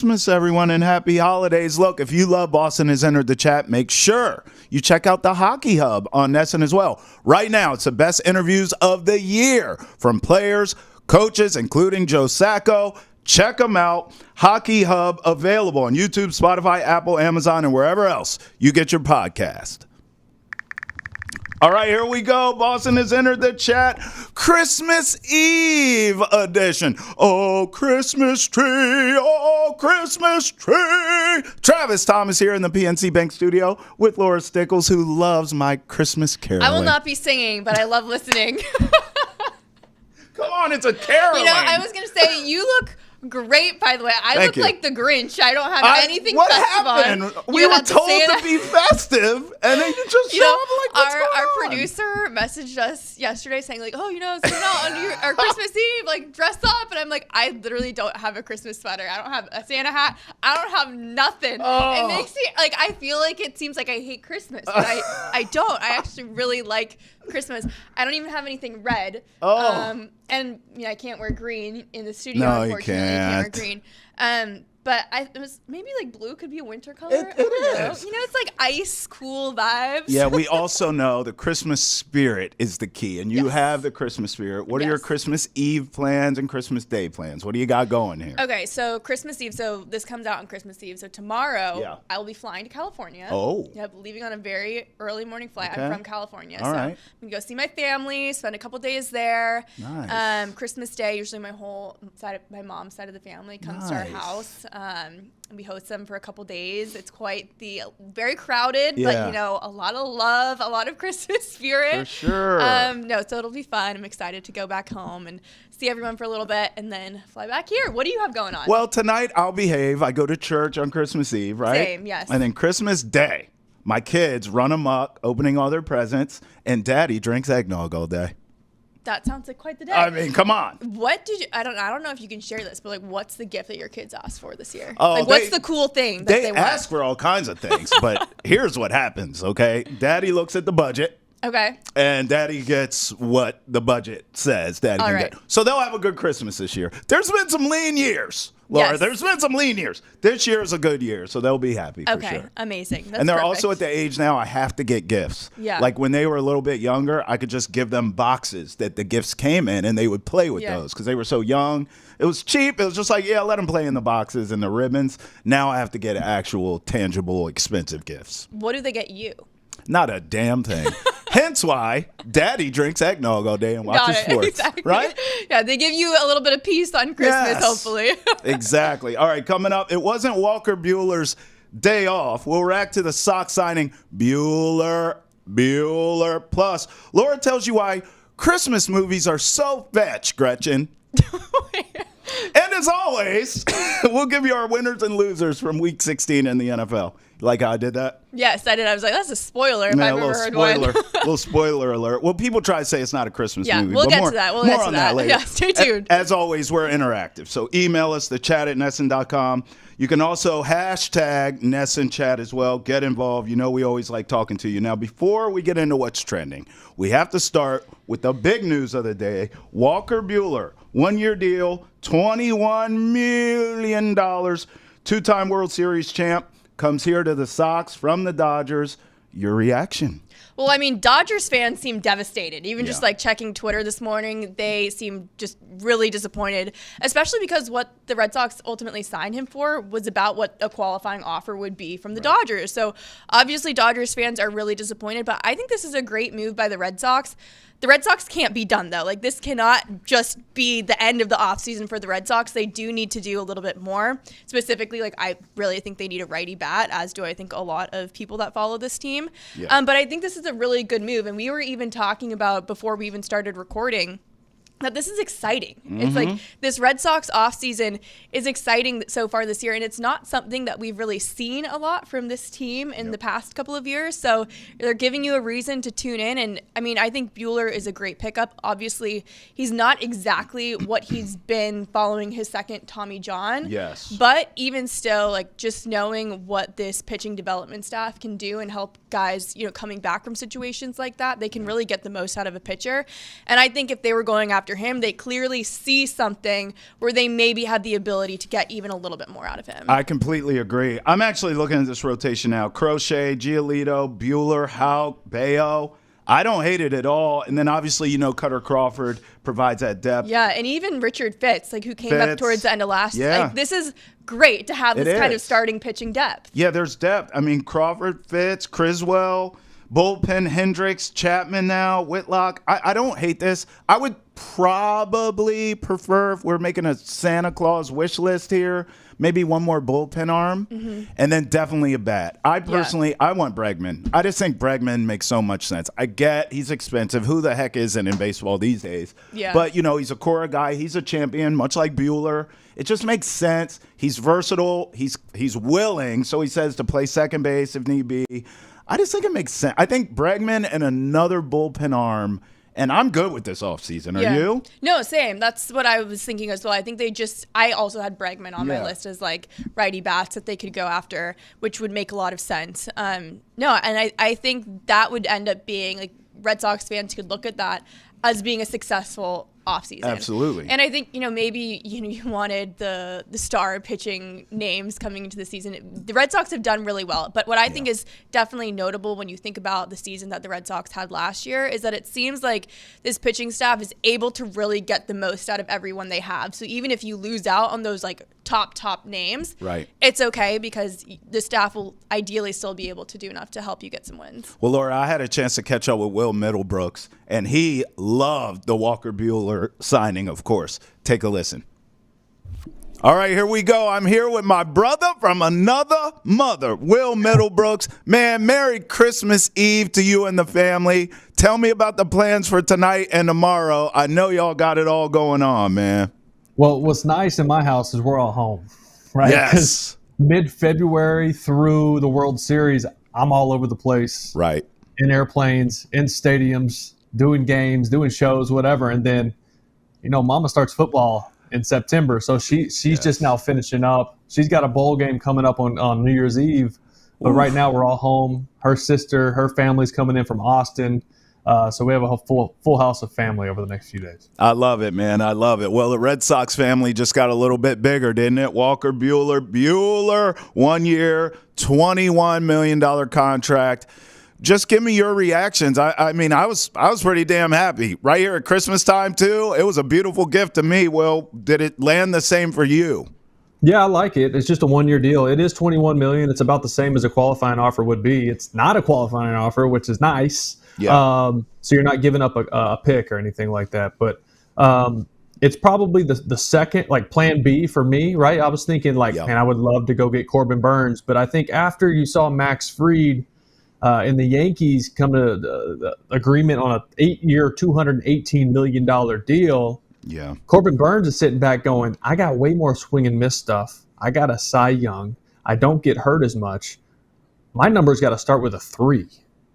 Christmas, everyone, and happy holidays. Look, if you love Boston Has Entered the Chat, make sure you check out the Hockey Hub on Nesson as well. Right now, it's the best interviews of the year from players, coaches, including Joe Sacco. Check them out. Hockey Hub available on YouTube, Spotify, Apple, Amazon, and wherever else you get your podcast. All right, here we go. Boston Has Entered the Chat. Christmas Eve edition. Oh, Christmas tree. Oh, Christmas tree. Travis Thomas here in the PNC Bank studio with Laura Stickells, who loves my Christmas caroling. I will not be singing, but I love listening. Come on, it's a caroling. You know, I was going to say, you look great, by the way. I look like the Grinch. I don't have anything what festive happened? on. We were told to be festive, and then you just show up like, what's going our on? Producer messaged us yesterday saying, like, oh, you know, so on our Christmas Eve, like, dress up. And I'm like, I literally don't have a Christmas sweater. I don't have a Santa hat. I don't have nothing. Oh. It makes me, like, I feel like it seems like I hate Christmas, but I don't. I actually really like Christmas. I don't even have anything red. Oh. And you know, I can't wear green in the studio. No, unfortunately. you can't. I can't wear green. But it was maybe like blue could be a winter color. It is. You know, it's like ice cool vibes. Yeah, we also know the Christmas spirit is the key, and you have the Christmas spirit. What are your Christmas Eve plans and Christmas Day plans? What do you got going here? Okay, so Christmas Eve. So this comes out on Christmas Eve. So tomorrow, I will be flying to California. Oh. Yep, leaving on a very early morning flight. Okay. I'm from California. All right. I'm going to go see my family, spend a couple days there. Nice. Christmas Day, usually my whole side, my mom's side of the family comes to our house. And we host them for a couple days. It's quite very crowded, but you know, a lot of love, a lot of Christmas spirit. For sure. No, so it'll be fun. I'm excited to go back home and see everyone for a little bit and then fly back here. What do you have going on? Well, tonight I'll behave. I go to church on Christmas Eve, right? Same, yes. And then Christmas Day, my kids run amok, opening all their presents, and Daddy drinks eggnog all day. That sounds like quite the day. I mean, come on. What did you? I don't know if you can share this, but like, what's the gift that your kids asked for this year? Oh, like, what's the cool thing that they want? They ask for all kinds of things, but here's what happens. Okay, Daddy looks at the budget. Okay. And Daddy gets what the budget says Daddy can get. So they'll have a good Christmas this year. There's been some lean years, Laura. Yes. There's been some lean years. This year is a good year, so they'll be happy for sure. Okay, amazing. That's and they're perfect. also at the age now I have to get gifts. Yeah. Like when they were a little bit younger, I could just give them boxes that the gifts came in, and they would play with those because they were so young. It was cheap. It was just like, let them play in the boxes and the ribbons. Now I have to get actual, tangible, expensive gifts. What do they get you? Not a damn thing. Hence why Daddy drinks eggnog all day and watches sports. Exactly. Right? Yeah, they give you a little bit of peace on Christmas, hopefully. Exactly. All right, coming up, it wasn't Walker Buehler's day off. We'll react to the Sox signing Buehler. Plus, Laura tells you why Christmas movies are so fetch, Gretchen. And as always, we'll give you our winners and losers from Week 16 in the NFL. Like how I did that? Yes, I did. I was like, that's a spoiler if I've ever heard one. Little spoiler alert. Well, people try to say it's not a Christmas movie. Yeah, we'll get to that. We'll get to that later. Yeah, stay tuned. As always, we're interactive. So email us, thechat@nesson.com. You can also hashtag NessonChat as well. Get involved. You know we always like talking to you. Now, before we get into what's trending, we have to start with the big news of the day. Walker Buehler, 1-year deal, $21 million, two-time World Series champ. Comes here to the Sox from the Dodgers. Your reaction? Well, I mean, Dodgers fans seem devastated. Even just like checking Twitter this morning, they seem just really disappointed, especially because what the Red Sox ultimately signed him for was about what a qualifying offer would be from the Dodgers. So obviously Dodgers fans are really disappointed, but I think this is a great move by the Red Sox. The Red Sox can't be done, though. Like, this cannot just be the end of the offseason for the Red Sox. They do need to do a little bit more. Specifically, like, I really think they need a righty bat, as do I think a lot of people that follow this team. Yeah. But I think this is a really good move. And we were even talking about, before we even started recording, that this is exciting. Mm-hmm. It's like this Red Sox offseason is exciting so far this year, and it's not something that we've really seen a lot from this team in the past couple of years. So they're giving you a reason to tune in. And I mean, I think Buehler is a great pickup. Obviously, he's not exactly what he's been following his second Tommy John. Yes. But even still, like, just knowing what this pitching development staff can do and help guys, you know, coming back from situations like that, they can really get the most out of a pitcher. And I think if they were going after after him. They clearly see something where they maybe had the ability to get even a little bit more out of him. I completely agree. I'm actually looking at this rotation now. Crochet, Giolito, Buehler, Houck, Bayo. I don't hate it at all. And then obviously, Cutter Crawford provides that depth. Yeah, and even Richard Fitz, who came up towards the end of last year. Yeah. This is great to have this kind of starting pitching depth. Yeah, there's depth. I mean, Crawford, Fitz, Criswell, bullpen, Hendricks, Chapman now, Whitlock. I don't hate this. I would probably prefer, if we're making a Santa Claus wish list here, maybe one more bullpen arm, and then definitely a bat. I personally, I want Bregman. I just think Bregman makes so much sense. I get he's expensive. Who the heck isn't in baseball these days? Yeah. But, he's a Cora guy. He's a champion, much like Buehler. It just makes sense. He's versatile. He's willing, so he says, to play second base if need be. I just think it makes sense. I think Bregman and another bullpen arm, and I'm good with this offseason. Are you? No, same. That's what I was thinking as well. I think I also had Bregman on my list as righty bats that they could go after, which would make a lot of sense. And I think that would end up being Red Sox fans could look at that as being a successful offseason. Absolutely. And I think, maybe you wanted the star pitching names coming into the season. The Red Sox have done really well. But what I think is definitely notable when you think about the season that the Red Sox had last year is that it seems like this pitching staff is able to really get the most out of everyone they have. So even if you lose out on those top names, right, it's okay because the staff will ideally still be able to do enough to help you get some wins. Well, Laura, I had a chance to catch up with Will Middlebrooks, and he loved the Walker Buehler signing, of course. Take a listen. All right, here we go. I'm here with my brother from another mother, Will Middlebrooks. Man, Merry Christmas Eve to you and the family. Tell me about the plans for tonight and tomorrow. I know y'all got it all going on, man. Well, what's nice in my house is we're all home, right? Yes. Mid-February through the World Series, I'm all over the place. Right. In airplanes, in stadiums, doing games, doing shows, whatever. And then, Mama starts football in September. So she's just now finishing up. She's got a bowl game coming up on New Year's Eve. But right now we're all home. Her sister, her family's coming in from Austin. So we have a full house of family over the next few days. I love it, man. I love it. Well, the Red Sox family just got a little bit bigger, didn't it? Walker Buehler, 1 year, $21 million contract. Just give me your reactions. I mean, I was pretty damn happy. Right here at Christmas time, too. It was a beautiful gift to me. Will, did it land the same for you? Yeah, I like it. It's just a 1 year deal. It is $21 million. It's about the same as a qualifying offer would be. It's not a qualifying offer, which is nice. Yeah. So you're not giving up a pick or anything like that. But it's probably the second, plan B for me, right? I was thinking, man, I would love to go get Corbin Burns. But I think after you saw Max Fried and the Yankees come to the agreement on an 8-year, $218 million deal, yeah, Corbin Burns is sitting back going, I got way more swing and miss stuff. I got a Cy Young. I don't get hurt as much. My number's got to start with a 3.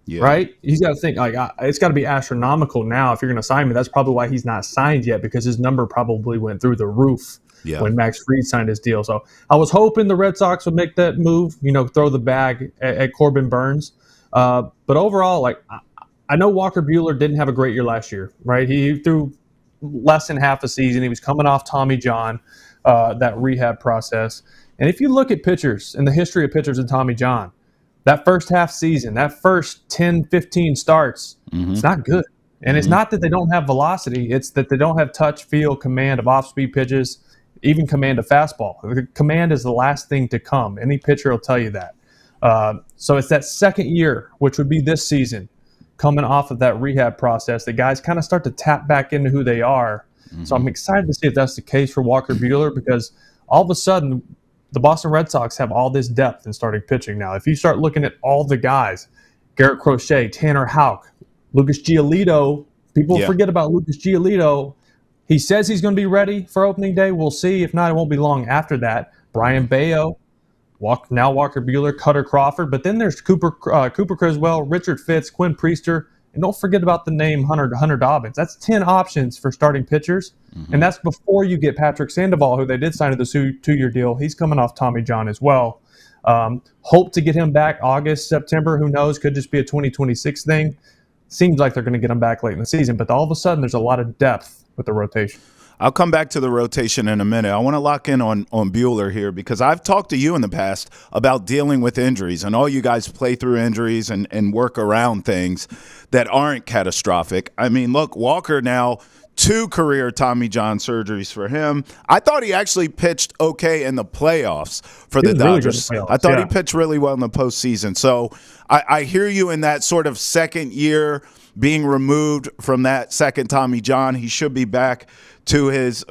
Yeah. Right? He's got to think, it's got to be astronomical now if you're going to sign me. That's probably why he's not signed yet, because his number probably went through the roof when Max Fried signed his deal. So I was hoping the Red Sox would make that move, throw the bag at Corbin Burns. But overall, I know Walker Buehler didn't have a great year last year, right? He threw less than half a season. He was coming off Tommy John, that rehab process. And if you look at pitchers and the history of pitchers in Tommy John, that first half season, that first 10, 15 starts, it's not good. And it's not that they don't have velocity. It's that they don't have touch, feel, command of off-speed pitches, even command of fastball. The command is the last thing to come. Any pitcher will tell you that. So it's that second year, which would be this season, coming off of that rehab process, the guys kind of start to tap back into who they are. So I'm excited to see if that's the case for Walker Buehler, because all of a sudden – the Boston Red Sox have all this depth in starting pitching now. If you start looking at all the guys, Garrett Crochet, Tanner Houck, Lucas Giolito, people forget about Lucas Giolito. He says he's going to be ready for opening day. We'll see. If not, it won't be long after that. Brian Bayo, Walker Buehler, Cutter Crawford. But then there's Cooper Criswell, Richard Fitz, Quinn Priester, and don't forget about the name Hunter Dobbins. That's 10 options for starting pitchers. And that's before you get Patrick Sandoval, who they did sign to the 2-year deal. He's coming off Tommy John as well. Hope to get him back August, September. Who knows? Could just be a 2026 thing. Seems like they're going to get him back late in the season. But all of a sudden, there's a lot of depth with the rotation. I'll come back to the rotation in a minute. I want to lock in on Buehler here because I've talked to you in the past about dealing with injuries, and all you guys play through injuries and work around things that aren't catastrophic. I mean, look, Walker now, 2 career Tommy John surgeries for him. I thought he actually pitched okay in the playoffs for the Dodgers. Really I thought he pitched really well in the postseason. So I hear you in that sort of second year being removed from that second Tommy John. He should be back to his,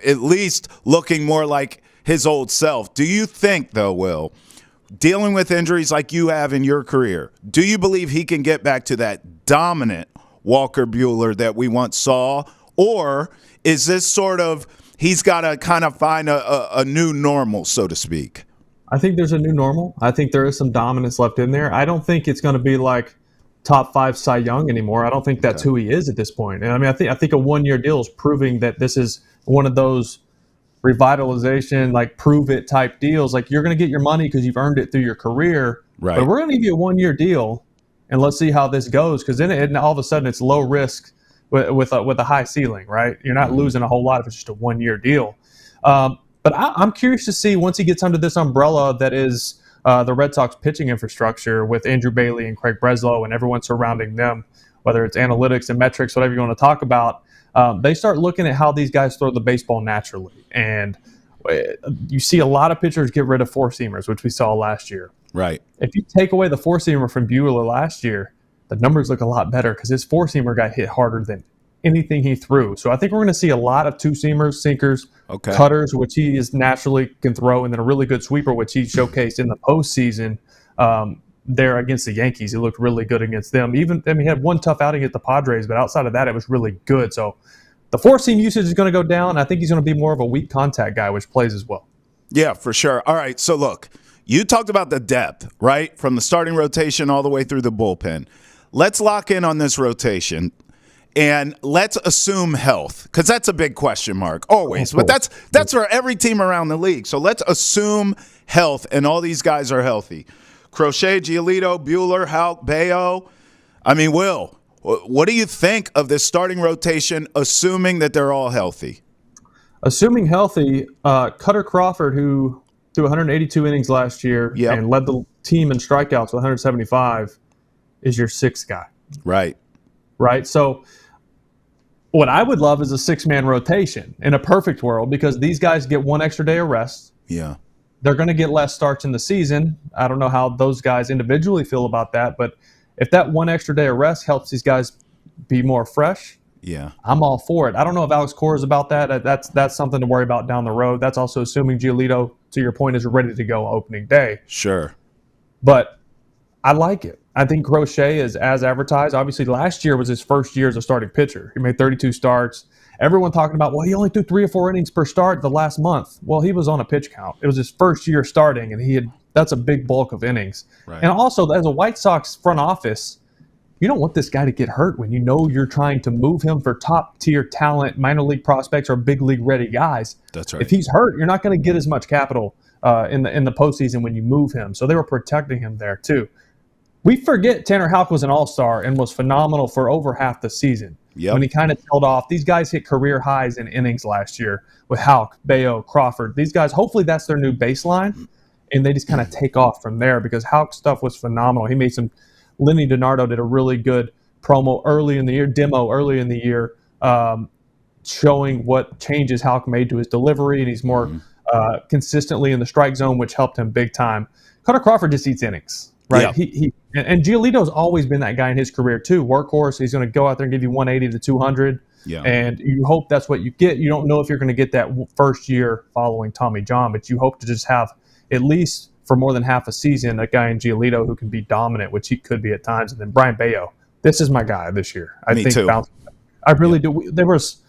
at least looking more like his old self. Do you think, though, Will, dealing with injuries like you have in your career, do you believe he can get back to that dominant Walker Buehler that we once saw? Or is this sort of, he's got to kind of find a new normal, so to speak? I think there's a new normal. I think there is some dominance left in there. I don't think it's going to be like top 5 Cy Young anymore. I don't think that's who he is at this point. And I mean, I think a 1-year deal is proving that this is one of those revitalization, like prove it type deals. Like you're going to get your money because you've earned it through your career. Right. But we're going to give you a 1-year deal, and let's see how this goes. Because then all of a sudden it's low risk with a high ceiling, right? You're not losing a whole lot if it's just a 1-year deal. But I'm curious to see once he gets under this umbrella that is the Red Sox pitching infrastructure with Andrew Bailey and Craig Breslow and everyone surrounding them, whether it's analytics and metrics, whatever you want to talk about, they start looking at how these guys throw the baseball naturally. And you see a lot of pitchers get rid of four-seamers, which we saw last year. Right. If you take away the four-seamer from Buehler last year, the numbers look a lot better because his four-seamer got hit harder than anything he threw. So I think we're going to see a lot of two-seamers, sinkers, cutters, which he is naturally can throw, and then a really good sweeper, which he showcased in the postseason there against the Yankees. He looked really good against them. He had one tough outing at the Padres, but outside of that, it was really good. So the four-seam usage is going to go down. I think he's going to be more of a weak contact guy, which plays as well. Yeah, for sure. All right, so look, you talked about the depth, right, from the starting rotation all the way through the bullpen. Let's lock in on this rotation, and let's assume health, because that's a big question mark always. But that's for every team around the league. So let's assume health, and all these guys are healthy. Crochet, Giolito, Buehler, Houck, Bayo. I mean, Will, what do you think of this starting rotation, assuming that they're all healthy? Assuming healthy, Cutter Crawford, who threw 182 innings last year and led the team in strikeouts with 175, is your sixth guy. Right. So what I would love is a six-man rotation in a perfect world, because these guys get one extra day of rest. Yeah. They're going to get less starts in the season. I don't know how those guys individually feel about that, but if that one extra day of rest helps these guys be more fresh, I'm all for it. I don't know if Alex Cora is about that. That's something to worry about down the road. That's also assuming Giolito, to your point, is ready to go opening day. Sure. But I like it. I think Crochet is as advertised. Obviously, last year was his first year as a starting pitcher. He made 32 starts. Everyone talking about, well, he only threw 3 or 4 innings per start the last month. Well, he was on a pitch count. It was his first year starting, and that's a big bulk of innings. Right. And also, as a White Sox front office, you don't want this guy to get hurt when you know you're trying to move him for top-tier talent, minor league prospects, or big league-ready guys. That's right. If he's hurt, you're not going to get as much capital in the postseason when you move him. So they were protecting him there, too. We forget Tanner Houck was an all-star and was phenomenal for over half the season. Yep. When he kind of tailed off. These guys hit career highs in innings last year with Houck, Bayo, Crawford. These guys, hopefully that's their new baseline, and they just kind of take off from there, because Houck's stuff was phenomenal. He made some – Lenny DiNardo did a really good promo early in the year, showing what changes Houck made to his delivery, and he's more consistently in the strike zone, which helped him big time. Cutter Crawford just eats innings. Right, yeah. And Giolito's always been that guy in his career too. Workhorse. He's going to go out there and give you 180 to 200. Yeah. And you hope that's what you get. You don't know if you're going to get that first year following Tommy John, but you hope to just have at least for more than half a season a guy in Giolito who can be dominant, which he could be at times. And then Brian Bayo. This is my guy this year. Me too. I really do. There was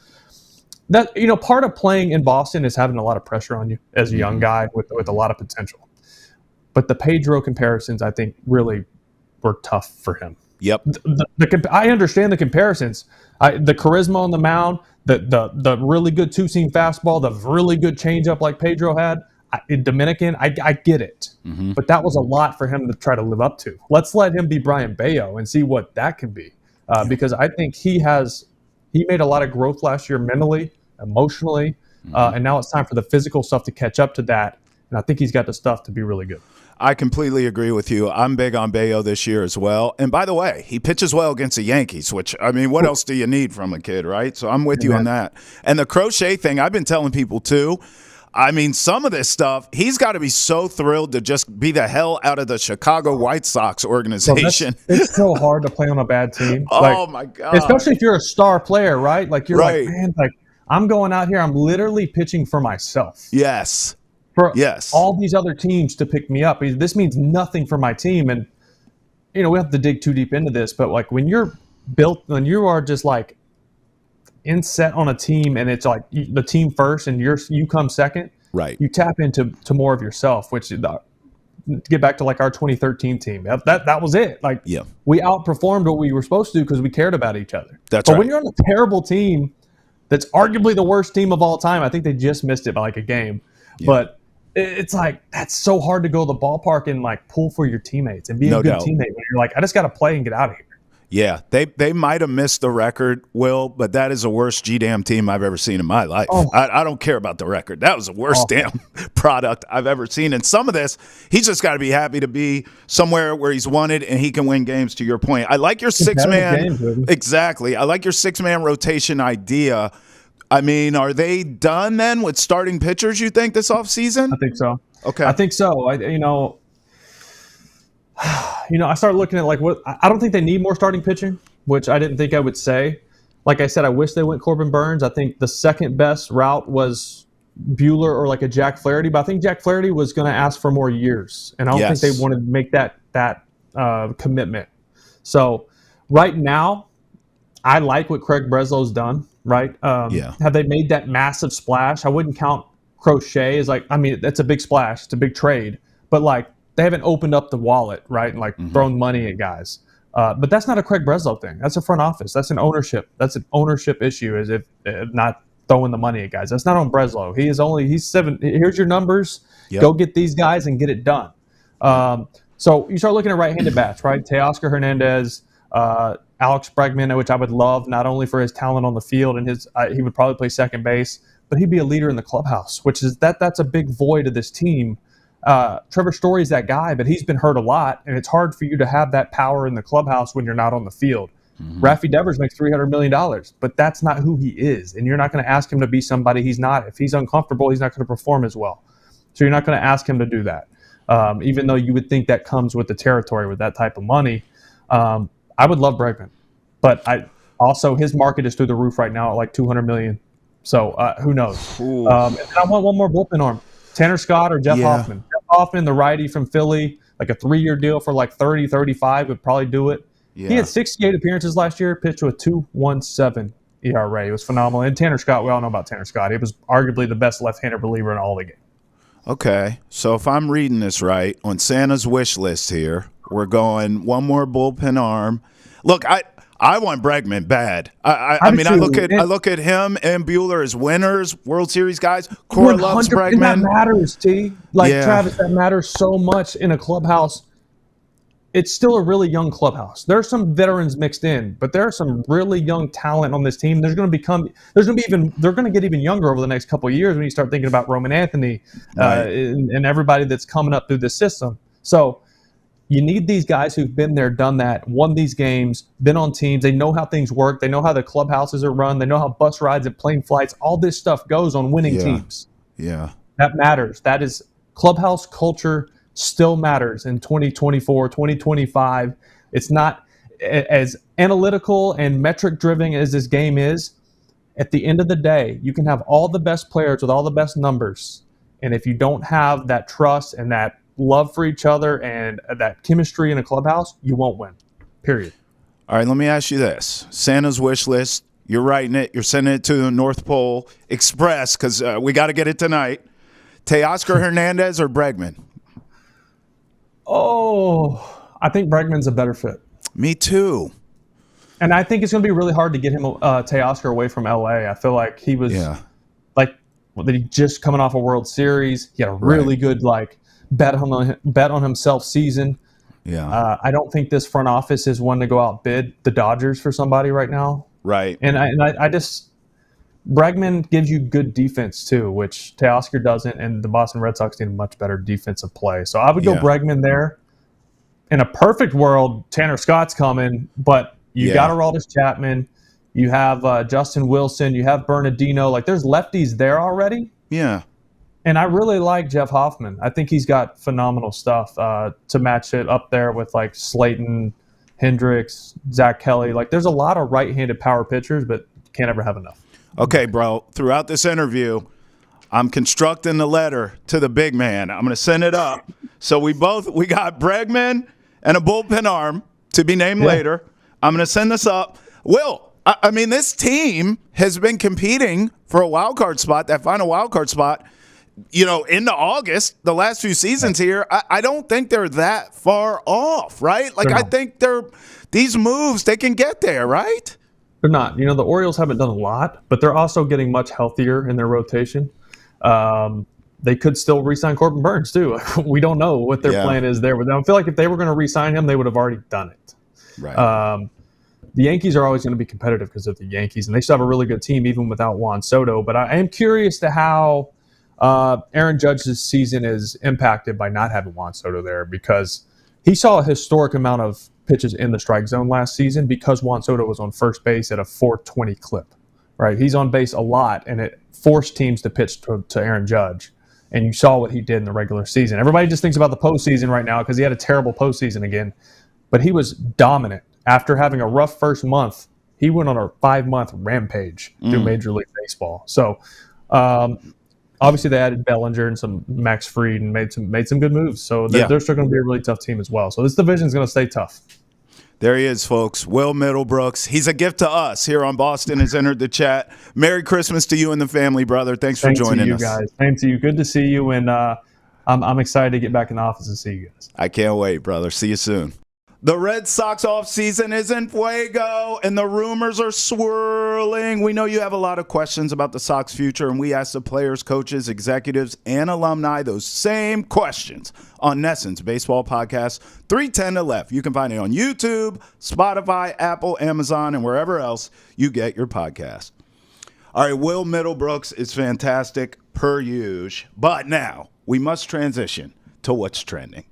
that. Part of playing in Boston is having a lot of pressure on you as a young guy with a lot of potential. But the Pedro comparisons, I think, really were tough for him. Yep. I understand the comparisons. The charisma on the mound, the really good two-seam fastball, the really good changeup like Pedro had, in Dominican, I get it. Mm-hmm. But that was a lot for him to try to live up to. Let's let him be Brian Bayo and see what that can be. Because I think he has He made a lot of growth last year mentally, emotionally, and now it's time for the physical stuff to catch up to that. And I think he's got the stuff to be really good. I completely agree with you. I'm big on Bayo this year as well. And by the way, he pitches well against the Yankees, which, I mean, what else do you need from a kid, right? So I'm with you on that. And the Crochet thing, I've been telling people too. I mean, some of this stuff, he's got to be so thrilled to just be the hell out of the Chicago White Sox organization. It's so hard to play on a bad team. Oh, my God. Especially if you're a star player, right? Like, you're Right. like, man, like, I'm going out here, I'm literally pitching for myself. Yes. For Yes. all these other teams to pick me up. This means nothing for my team. And, you know, we have to dig too deep into this, but like when you are just like inset on a team and it's like the team first and you come second, Right. you tap into more of yourself, which to get back to like our 2013 team, that was it. Like we outperformed what we were supposed to do because we cared about each other. That's but right. when you're on a terrible team, that's arguably the worst team of all time. I think they just missed it by like a game, but it's like that's so hard to go to the ballpark and like pull for your teammates and be a good teammate when you're like, I just got to play and get out of here. Yeah, they might have missed the record, Will, but that is the worst G-damn team I've ever seen in my life. I don't care about the record. That was the worst damn product I've ever seen. And some of this, he's just got to be happy to be somewhere where he's wanted and he can win games, to your point. I like your six-man. Exactly. I like your six-man rotation idea. I mean, are they done then with starting pitchers, you think, this offseason? I think so. Okay. I think so. I started looking at like what I don't think they need more starting pitching, which I didn't think I would say. Like I said, I wish they went Corbin Burns. I think the second best route was Buehler or like a Jack Flaherty, but I think Jack Flaherty was going to ask for more years, and I don't think they wanted to make that commitment. So right now, I like what Craig Breslow's done. Right? Have they made that massive splash? I wouldn't count Crochet as like, I mean, that's a big splash. It's a big trade. But like, they haven't opened up the wallet, right? And like thrown money at guys. But that's not a Craig Breslow thing. That's a front office. That's an ownership. That's an ownership issue, as if not throwing the money at guys. That's not on Breslow. He's seven. Here's your numbers. Go get these guys and get it done. So you start looking at right-handed bats, right? Teoscar Hernandez, Alex Bregman, which I would love, not only for his talent on the field and he would probably play second base, but he'd be a leader in the clubhouse, which is that's a big void of this team. Trevor Story's that guy, but he's been hurt a lot, and it's hard for you to have that power in the clubhouse when you're not on the field. Raffy Devers makes $300 million, but that's not who he is, and you're not going to ask him to be somebody he's not. If he's uncomfortable, he's not going to perform as well. So you're not going to ask him to do that, even though you would think that comes with the territory with that type of money. I would love Bregman, but his market is through the roof right now at like $200 million. So who knows? And I want one more bullpen arm. Tanner Scott or Jeff Hoffman. Jeff Hoffman, the righty from Philly, like a 3-year deal for like 30, 35 would probably do it. He had 68 appearances last year, pitched with a 2.17 ERA. It was phenomenal. And Tanner Scott, we all know about Tanner Scott. He was arguably the best left-handed reliever in all the game. Okay, so if I'm reading this right, on Santa's wish list here, we're going one more bullpen arm. Look, I want Bregman bad. I mean, I look at him and Buehler as winners, World Series guys. Cora loves Bregman. And that matters, T. Travis, that matters so much in a clubhouse. It's still a really young clubhouse. There are some veterans mixed in, but there are some really young talent on this team. They're going to get even younger over the next couple of years when you start thinking about Roman Anthony and everybody that's coming up through this system. So you need these guys who've been there, done that, won these games, been on teams. They know how things work. They know how the clubhouses are run. They know how bus rides and plane flights, all this stuff goes on winning teams. Yeah. That matters. That is clubhouse culture still matters in 2024, 2025. It's not as analytical and metric driven as this game is. At the end of the day, you can have all the best players with all the best numbers. And if you don't have that trust and that love for each other and that chemistry in a clubhouse, you won't win, period. All right, let me ask you this. Santa's wish list, you're writing it, you're sending it to the North Pole Express because we got to get it tonight. Teoscar Hernandez or Bregman? Oh, I think Bregman's a better fit. Me too. And I think it's going to be really hard to get him Teoscar away from LA. I feel like he was he just coming off a World Series. He had a really good bet on himself season. Yeah. I don't think this front office is one to go out bid the Dodgers for somebody right now. Right. And I just Bregman gives you good defense too, which Teoscar doesn't, and the Boston Red Sox need a much better defensive play. So I would go Bregman there. In a perfect world, Tanner Scott's coming, but you got Aroldis Chapman, you have Justin Wilson, you have Bernardino. Like, there's lefties there already. Yeah. And I really like Jeff Hoffman. I think he's got phenomenal stuff to match it up there with like Slayton, Hendricks, Zach Kelly. Like, there's a lot of right-handed power pitchers, but can't ever have enough. Okay, bro. Throughout this interview, I'm constructing the letter to the big man. I'm going to send it up. So we got Bregman and a bullpen arm to be named later. I'm going to send this up. Will, I mean, this team has been competing for a wild card spot, that final wild card spot, into August, the last few seasons here. I don't think they're that far off, right? Like, I think these moves, they can get there, right? They're not. The Orioles haven't done a lot, but they're also getting much healthier in their rotation. They could still re-sign Corbin Burns, too. We don't know what their plan is there. But I feel like if they were going to re-sign him, they would have already done it. Right. The Yankees are always going to be competitive because of the Yankees, and they still have a really good team even without Juan Soto. But I am curious to how Aaron Judge's season is impacted by not having Juan Soto there, because he saw a historic amount of pitches in the strike zone last season because Juan Soto was on first base at a 420 clip. Right? He's on base a lot, and it forced teams to pitch to Aaron Judge. And you saw what he did in the regular season. Everybody just thinks about the postseason right now because he had a terrible postseason again. But he was dominant. After having a rough first month, he went on a 5-month rampage through Major League Baseball. So, obviously, they added Bellinger and some Max Fried and made some good moves. So they're still going to be a really tough team as well. So this division is going to stay tough. There he is, folks. Will Middlebrooks. He's a gift to us here on Boston has entered the chat. Merry Christmas to you and the family, brother. Thanks for joining us. Guys. Same to you. Good to see you, and I'm excited to get back in the office and see you guys. I can't wait, brother. See you soon. The Red Sox offseason is in fuego, and the rumors are swirling. We know you have a lot of questions about the Sox future, and we ask the players, coaches, executives, and alumni those same questions on NESN's baseball podcast, 310 to Left. You can find it on YouTube, Spotify, Apple, Amazon, and wherever else you get your podcast. All right, Will Middlebrooks is fantastic, per usual, but now we must transition to what's trending.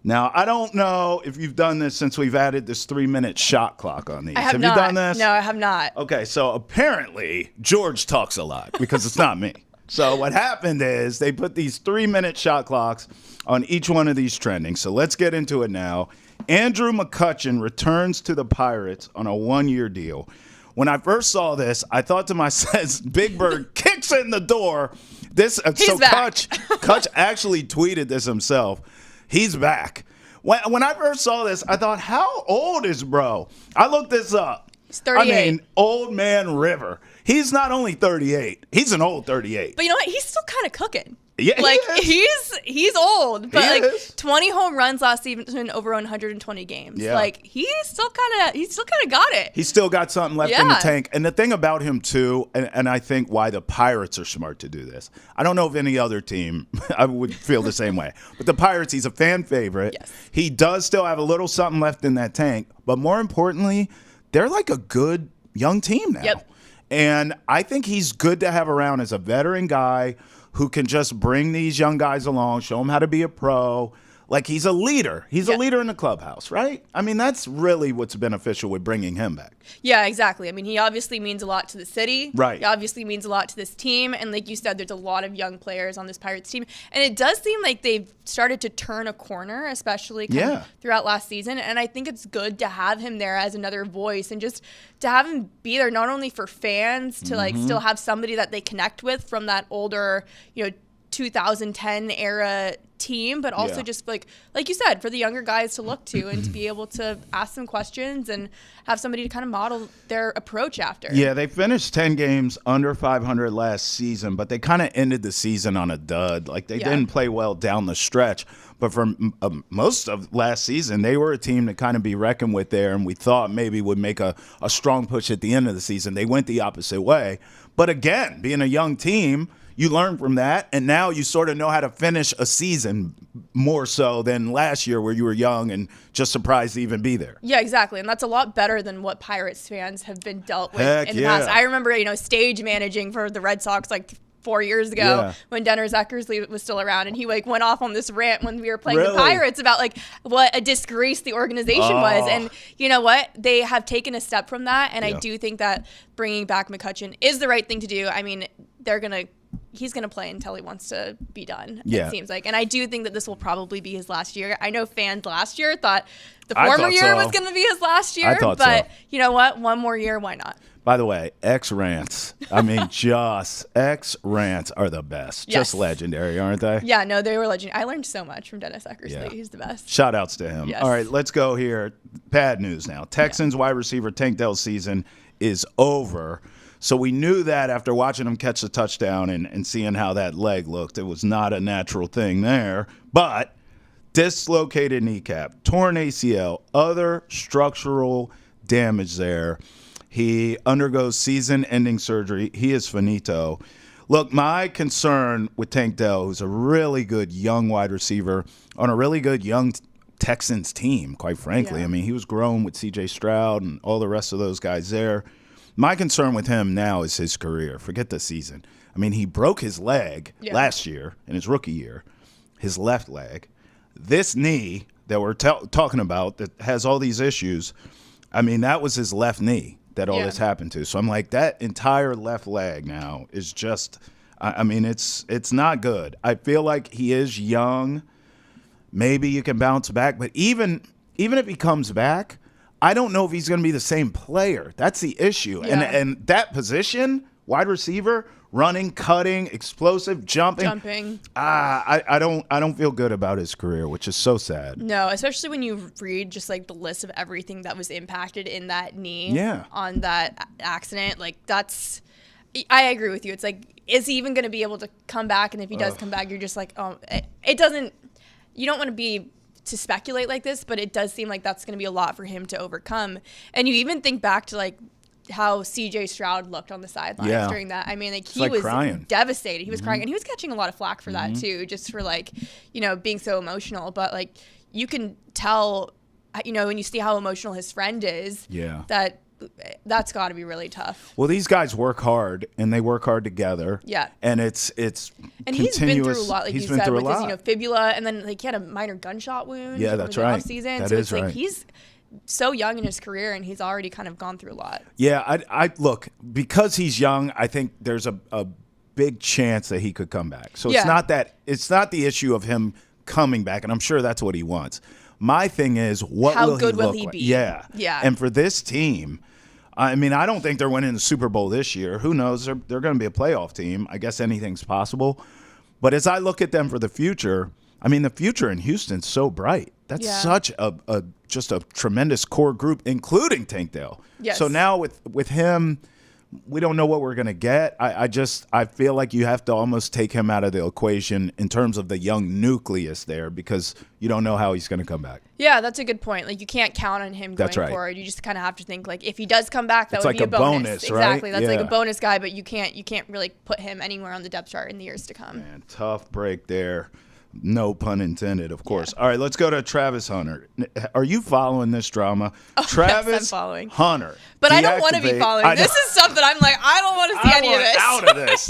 Now, I don't know if you've done this since we've added this 3-minute shot clock on these. Have you done this? No, I have not. Okay, so apparently George talks a lot because it's not me. So what happened is they put these 3-minute shot clocks on each one of these trending. So let's get into it now. Andrew McCutchen returns to the Pirates on a 1-year deal. When I first saw this, I thought to myself, Big Bird kicks in the door. He's back. Kutch actually tweeted this himself. He's back. When I first saw this, I thought, how old is bro? I looked this up. He's 38. I mean, old man River. He's not only 38. He's an old 38. But you know what? He's still kind of cooking. Yeah, like he he's old, but is. 20 home runs last season over 120 games. Yeah. Like he's still kind of got it. He's still got something left in the tank. And the thing about him too, and I think why the Pirates are smart to do this. I don't know if any other team I would feel the same way. But the Pirates, he's a fan favorite. Yes. He does still have a little something left in that tank, but more importantly, they're like a good young team now. Yep. And I think he's good to have around as a veteran guy who can just bring these young guys along, show them how to be a pro. Like, he's a leader. He's a leader in the clubhouse, right? I mean, that's really what's beneficial with bringing him back. Yeah, exactly. I mean, he obviously means a lot to the city. Right. He obviously means a lot to this team. And like you said, there's a lot of young players on this Pirates team. And it does seem like they've started to turn a corner, especially kind of throughout last season. And I think it's good to have him there as another voice and just to have him be there not only for fans to like still have somebody that they connect with from that older, 2010 era team, but also just like you said, for the younger guys to look to and to be able to ask them questions and have somebody to kind of model their approach after. Yeah, they finished 10 games under 500 last season, but they kind of ended the season on a dud. Like, they didn't play well down the stretch. But for most of last season, they were a team to kind of be reckoned with there, and we thought maybe would make a strong push at the end of the season. They went the opposite way. But again, being a young team, you learn from that, and now you sort of know how to finish a season more so than last year where you were young and just surprised to even be there. Yeah, exactly. And that's a lot better than what Pirates fans have been dealt with Heck in the yeah. past. I remember, stage managing for the Red Sox like 4 years ago when Dennis Eckersley was still around, and he like went off on this rant when we were playing the Pirates about like what a disgrace the organization was. And you know what? They have taken a step from that, and I do think that bringing back McCutchen is the right thing to do. I mean, he's gonna play until he wants to be done. It seems like, and I do think that this will probably be his last year. I know fans last year thought the former year was gonna be his last year, but you know what? One more year, why not? By the way, X-Rants. I mean, just X-Rants are the best. Yes. Just legendary, aren't they? Yeah, no, they were legendary. I learned so much from Dennis Eckersley. Yeah. He's the best. Shout outs to him. Yes. All right, let's go here. Bad news now. Texans wide receiver Tank Dell's season is over. So we knew that after watching him catch the touchdown and seeing how that leg looked. It was not a natural thing there. But dislocated kneecap, torn ACL, other structural damage there. He undergoes season-ending surgery. He is finito. Look, my concern with Tank Dell, who's a really good young wide receiver on a really good young Texans team, quite frankly. Yeah. I mean, he was grown with C.J. Stroud and all the rest of those guys there. My concern with him now is his career. Forget the season. I mean, he broke his leg last year in his rookie year, his left leg. This knee that we're talking about that has all these issues, I mean, that was his left knee that all this happened to. So I'm like, that entire left leg now is just, I mean, it's not good. I feel like he is young. Maybe you can bounce back. But even if he comes back, I don't know if he's going to be the same player. That's the issue. Yeah. And that position, wide receiver, running, cutting, explosive, jumping. I don't feel good about his career, which is so sad. No, especially when you read just like the list of everything that was impacted in that knee on that accident. Like I agree with you. It's like, is he even going to be able to come back? And if he does come back, you're just like, oh, it doesn't, you don't want to be to speculate like this, but it does seem like that's going to be a lot for him to overcome. And you even think back to like how C.J. Stroud looked on the sidelines during that. I mean, like he was crying. Devastated. He was crying, and he was catching a lot of flack for that too, just for like, being so emotional. But like, you can tell, when you see how emotional his friend is, that's got to be really tough. Well, these guys work hard, and they work hard together. Yeah. And it's and continuous. he's been through a lot, like he's you been said, through with a lot. his fibula, and then like he had a minor gunshot wound. Yeah, that's right. Season, that so is it's like right. he's so young in his career, and he's already kind of gone through a lot. Yeah, I look, because he's young, I think there's a big chance that he could come back. So it's not the issue of him coming back, and I'm sure that's what he wants. My thing is, how good will he he be? Yeah. Yeah. And for this team, I mean, I don't think they're winning the Super Bowl this year. Who knows? They're going to be a playoff team. I guess anything's possible. But as I look at them for the future, I mean, the future in Houston's so bright. That's such a just a tremendous core group, including Tank Dell. Yes. So now with him, we don't know what we're going to get. I feel like you have to almost take him out of the equation in terms of the young nucleus there, because you don't know how he's going to come back. Yeah, that's a good point. Like, you can't count on him going forward. You just kind of have to think, like, if he does come back, that would be a bonus. Exactly. Right? That's like a bonus guy, but you can't really put him anywhere on the depth chart in the years to come. Man, tough break there. No pun intended, of course. All right, let's go to Travis Hunter. Are you following this drama? Oh, Travis yes, I'm following. Hunter. But I don't want to be following. This is stuff that I'm like, I don't want to see any of this. Out of this.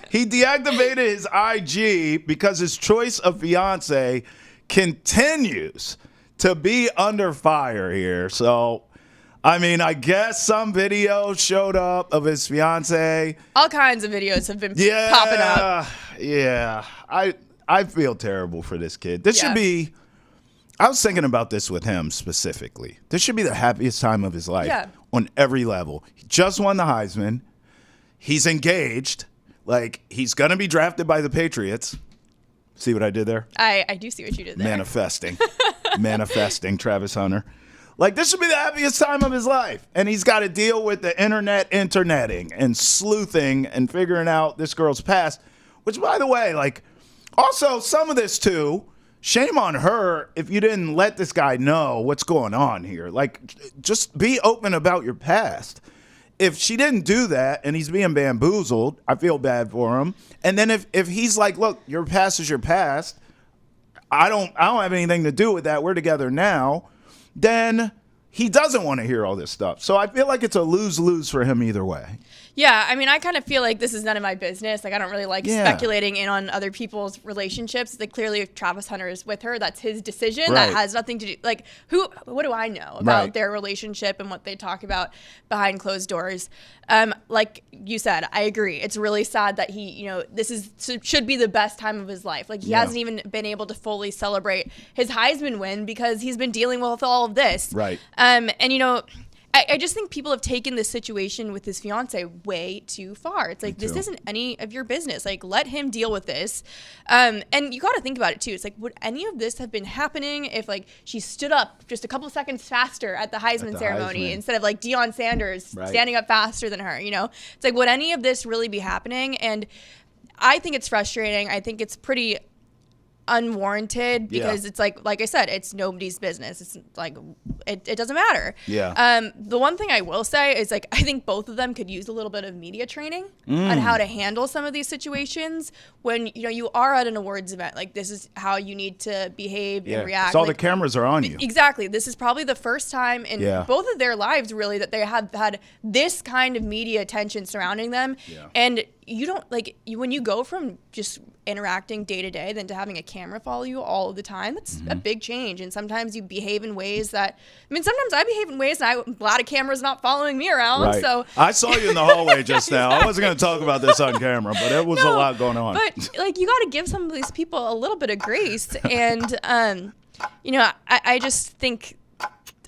He deactivated his IG because his choice of fiance continues to be under fire here. So, I mean, I guess some video showed up of his fiance. All kinds of videos have been popping up. Yeah. I feel terrible for this kid. This should be, I was thinking about this with him specifically. This should be the happiest time of his life on every level. He just won the Heisman. He's engaged. Like, he's going to be drafted by the Patriots. See what I did there? I do see what you did there. Manifesting Travis Hunter. Like, this should be the happiest time of his life. And he's got to deal with the interneting and sleuthing and figuring out this girl's past. Which, by the way, like, also, some of this, too, shame on her if you didn't let this guy know what's going on here. Like, just be open about your past. if she didn't do that and he's being bamboozled, I feel bad for him. And then if he's like, look, your past is your past, I don't have anything to do with that, we're together now, then he doesn't want to hear all this stuff. So I feel like it's a lose-lose for him either way. Yeah, I mean, I kind of feel like this is none of my business. Like, I don't really like speculating in on other people's relationships. Like, clearly, if Travis Hunter is with her, that's his decision. Right. That has nothing to do. Like, what do I know about their relationship and what they talk about behind closed doors? Like you said, I agree. It's really sad that he, should be the best time of his life. Like, he hasn't even been able to fully celebrate his Heisman win because he's been dealing with all of this. Right. And I just think people have taken this situation with his fiance way too far. It's like, this isn't any of your business. Like, let him deal with this. And you got to think about it too. It's like, would any of this have been happening if like she stood up just a couple seconds faster at the Heisman ceremony instead of like Deion Sanders standing up faster than her? It's like, would any of this really be happening? And I think it's frustrating. I think it's pretty unwarranted because it's like I said, it's nobody's business. It's like it doesn't matter. The one thing I will say is like, I think both of them could use a little bit of media training on how to handle some of these situations when you are at an awards event. Like, this is how you need to behave and react. So all the cameras are on you. Exactly. This is probably the first time in both of their lives really that they have had this kind of media attention surrounding them. And you don't when you go from just interacting day to day then to having a camera follow you all of the time, that's a big change. And sometimes you behave in ways that, sometimes I behave in ways and I'm glad a camera's not following me around. Right. So I saw you in the hallway just now. I wasn't going to talk about this on camera, but it was a lot going on. But you got to give some of these people a little bit of grace. And, I just think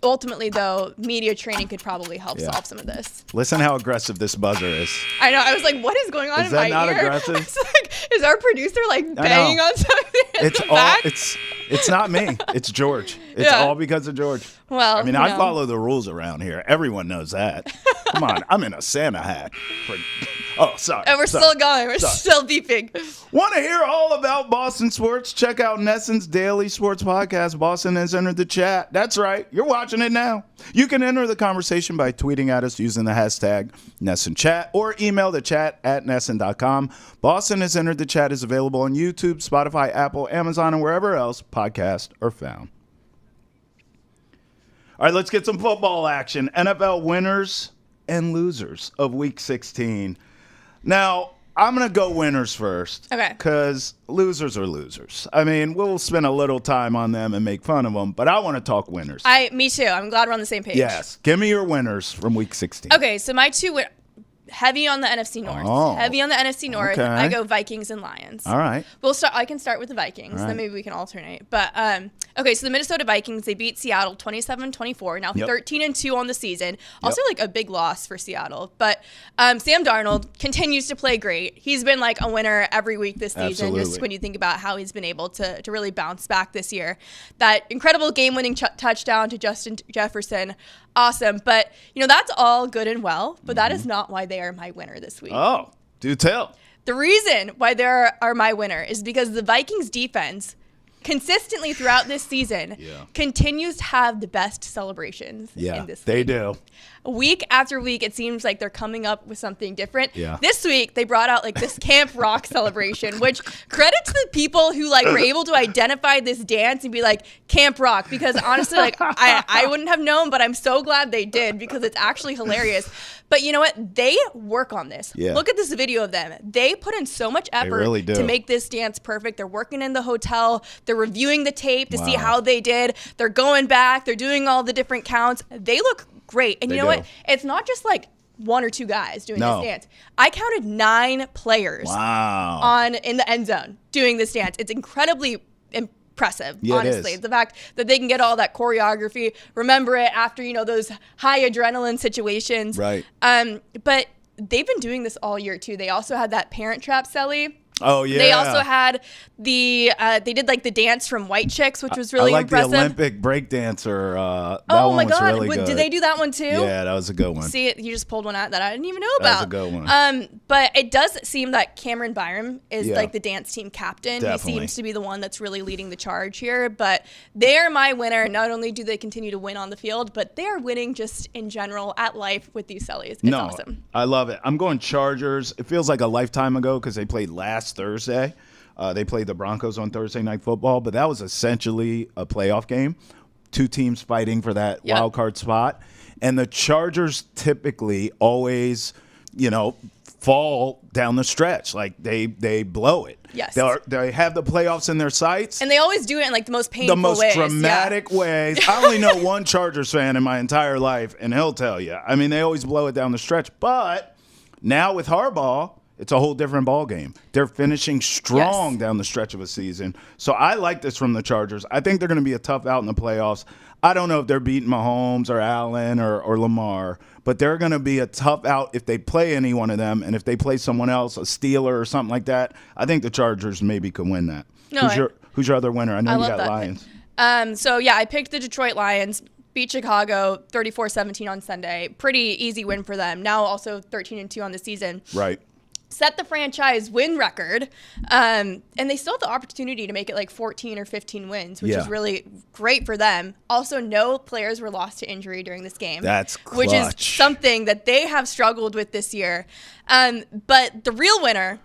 ultimately, though, media training could probably help solve some of this. Listen how aggressive this buzzer is. I know. I was like, what is going on in my ear? Is that not aggressive? I was like, is our producer banging on something? It's not me. It's George. It's all because of George. Well, I follow the rules around here. Everyone knows that. Come on. I'm in a Santa hat. Oh, sorry. And we're still going. We're still beeping. Want to hear all about Boston sports? Check out Nesson's daily sports podcast. Boston has entered the chat. That's right. You're watching it now. You can enter the conversation by tweeting at us using the hashtag NessonChat or email the chat at Nesson.com. Boston has entered the chat is available on YouTube, Spotify, Apple, Amazon, and wherever else podcasts are found. All right, let's get some football action. NFL winners and losers of Week 16. Now, I'm going to go winners first. Okay. Because losers are losers. We'll spend a little time on them and make fun of them, but I want to talk winners. Me too. I'm glad we're on the same page. Yes. Give me your winners from Week 16. Okay, so my two heavy on the NFC North. Oh. Heavy on the NFC North. Okay. I go Vikings and Lions. All right. I can start with the Vikings, right. Then maybe we can alternate. But okay, so the Minnesota Vikings, they beat Seattle 27-24. Now 13-2 on the season. Also a big loss for Seattle. But Sam Darnold continues to play great. He's been a winner every week this season. Absolutely. Just when you think about how he's been able to really bounce back this year. That incredible game-winning touchdown to Justin Jefferson. Awesome. But, that's all good and well, but that is not why they are my winner this week. Oh, do tell. The reason why they are my winner is because the Vikings defense consistently throughout this season continues to have the best celebrations in this league. They do. Week after week, it seems like they're coming up with something different. Yeah. This week, they brought out this Camp Rock celebration, which credit to the people who were able to identify this dance and be like, Camp Rock, because honestly, I wouldn't have known, but I'm so glad they did because it's actually hilarious. But you know what? They work on this. Yeah. Look at this video of them. They put in so much effort really do. to make this dance perfect. They're working in the hotel. They're reviewing the tape to see how they did. They're going back. They're doing all the different counts. They look great. And you know what? It's not just one or two guys doing this dance. I counted 9 players in the end zone doing this dance. It's incredibly impressive, honestly. The fact that they can get all that choreography, remember it after, those high adrenaline situations. Right. But they've been doing this all year too. They also had that Parent Trap celly Oh yeah. They also had they did like the dance from White Chicks, which was really impressive. The Olympic breakdancer. That oh one my was God! really good. Did they do that one too? Yeah, that was a good one. See, you just pulled one out that I didn't even know about. That was a good one. But it does seem that Cameron Byram is Yeah. like the dance team captain. Definitely. He seems to be the one that's really leading the charge here. But they're my winner. Not only do they continue to win on the field, but they are winning just in general at life with these Sellies. It's awesome. I love it. I'm going Chargers. It feels like a lifetime ago because they played last Thursday. They played the Broncos on Thursday Night Football, but that was essentially a playoff game. Two teams fighting for that wild card spot. And the Chargers typically always, fall down the stretch. Like they blow it. Yes. They have the playoffs in their sights. And they always do it in like the most painful ways. The most dramatic ways. I only know one Chargers fan in my entire life, and he'll tell you. I mean, they always blow it down the stretch. But now with Harbaugh, it's a whole different ball game. They're finishing strong down the stretch of a season. So I like this from the Chargers. I think they're going to be a tough out in the playoffs. I don't know if they're beating Mahomes or Allen or Lamar, but they're going to be a tough out if they play any one of them. And if they play someone else, a Steeler or something like that, I think the Chargers maybe could win that. Who's your other winner? I know you got Lions. I picked the Detroit Lions. Beat Chicago 34-17 on Sunday. Pretty easy win for them. Now also 13-2 on the season. Right. Set the franchise win record, and they still have the opportunity to make it like 14 or 15 wins, which is really great for them. Also, no players were lost to injury during this game. That's clutch. Which is something that they have struggled with this year. But the real winner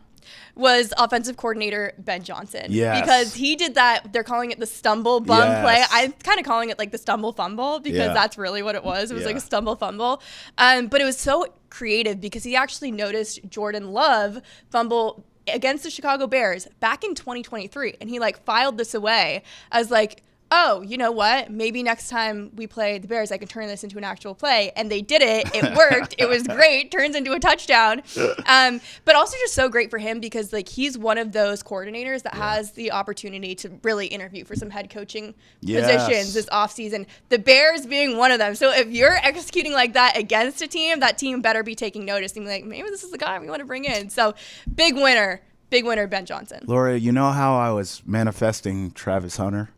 was offensive coordinator Ben Johnson. Yes. Because he did that, they're calling it the stumble bum play. I'm kind of calling it like the stumble fumble because that's really what it was. It was like a stumble fumble. But it was so creative because he actually noticed Jordan Love fumble against the Chicago Bears back in 2023. And he like filed this away as like, oh, you know what? Maybe next time we play the Bears, I can turn this into an actual play. And they did it. It worked. It was great. Turns into a touchdown. But also just so great for him because like he's one of those coordinators that has the opportunity to really interview for some head coaching positions this offseason. The Bears being one of them. So if you're executing like that against a team, that team better be taking notice and be like, maybe this is the guy we want to bring in. So big winner, Ben Johnson. Laura, you know how I was manifesting Travis Hunter?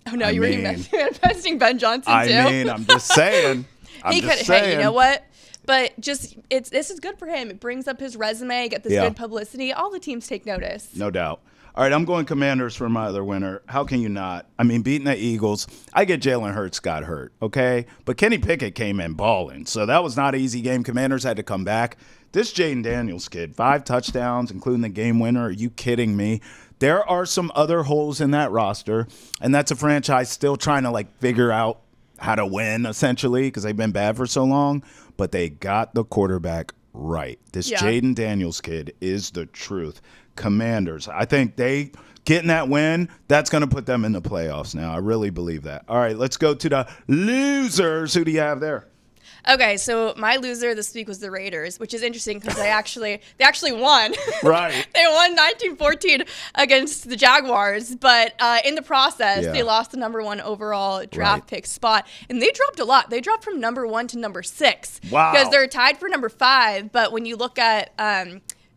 Oh, no, you were manifesting Ben Johnson, too. I'm just saying. Hey, you know what? But just, this is good for him. It brings up his resume, get this good publicity. All the teams take notice. No doubt. All right, I'm going Commanders for my other winner. How can you not? I mean, beating the Eagles, I get Jalen Hurts got hurt, okay? But Kenny Pickett came in balling, so that was not an easy game. Commanders had to come back. This Jaden Daniels kid, 5 touchdowns, including the game winner. Are you kidding me? There are some other holes in that roster, and that's a franchise still trying to, like, figure out how to win, essentially, because they've been bad for so long. But they got the quarterback right. This Jaden Daniels kid is the truth. Commanders, I think they getting that win, that's going to put them in the playoffs now. I really believe that. All right, let's go to the losers. Who do you have there? Okay, so my loser this week was the Raiders, which is interesting because they actually won. Right. They won 19-14 against the Jaguars, but in the process, they lost the number 1 overall draft pick spot, and they dropped a lot. They dropped from number 1 to number 6. Wow. Because they're tied for number 5, but when you look at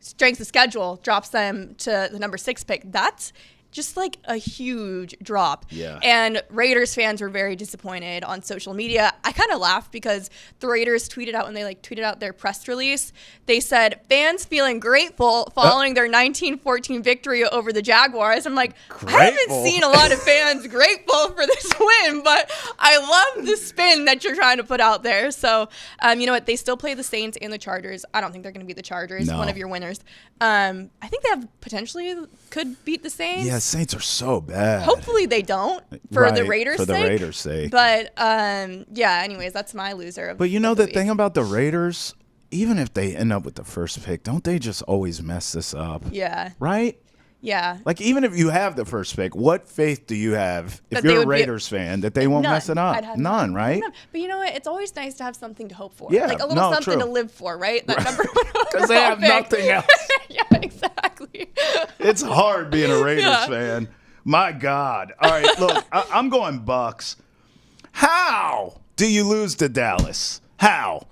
strength of schedule, drops them to the number 6 pick. That's just like a huge drop. Yeah. And Raiders fans were very disappointed on social media. I kind of laughed because the Raiders tweeted out when they tweeted out their press release. They said, fans feeling grateful following their 19-14 victory over the Jaguars. I'm like, grateful? I haven't seen a lot of fans grateful for this win, but I love the spin that you're trying to put out there. So, you know what? They still play the Saints and the Chargers. I don't think they're going to be the Chargers, one of your winners. I think they have potentially could beat the Saints. Yeah, Saints are so bad. Hopefully they don't for the Raiders' sake. For the Raiders' sake. But anyways, that's my loser. But you know the thing about the Raiders, even if they end up with the first pick, don't they just always mess this up? Yeah. Right? Yeah. Like, even if you have the first pick, what faith do you have, if you're a Raiders fan, that they won't mess it up? None, right? None. But you know what? It's always nice to have something to hope for. Yeah, like a little something to live for, right? That number one because they have nothing else. Yeah, exactly. It's hard being a Raiders fan. My God. All right, look, I'm going Bucks. How do you lose to Dallas? How?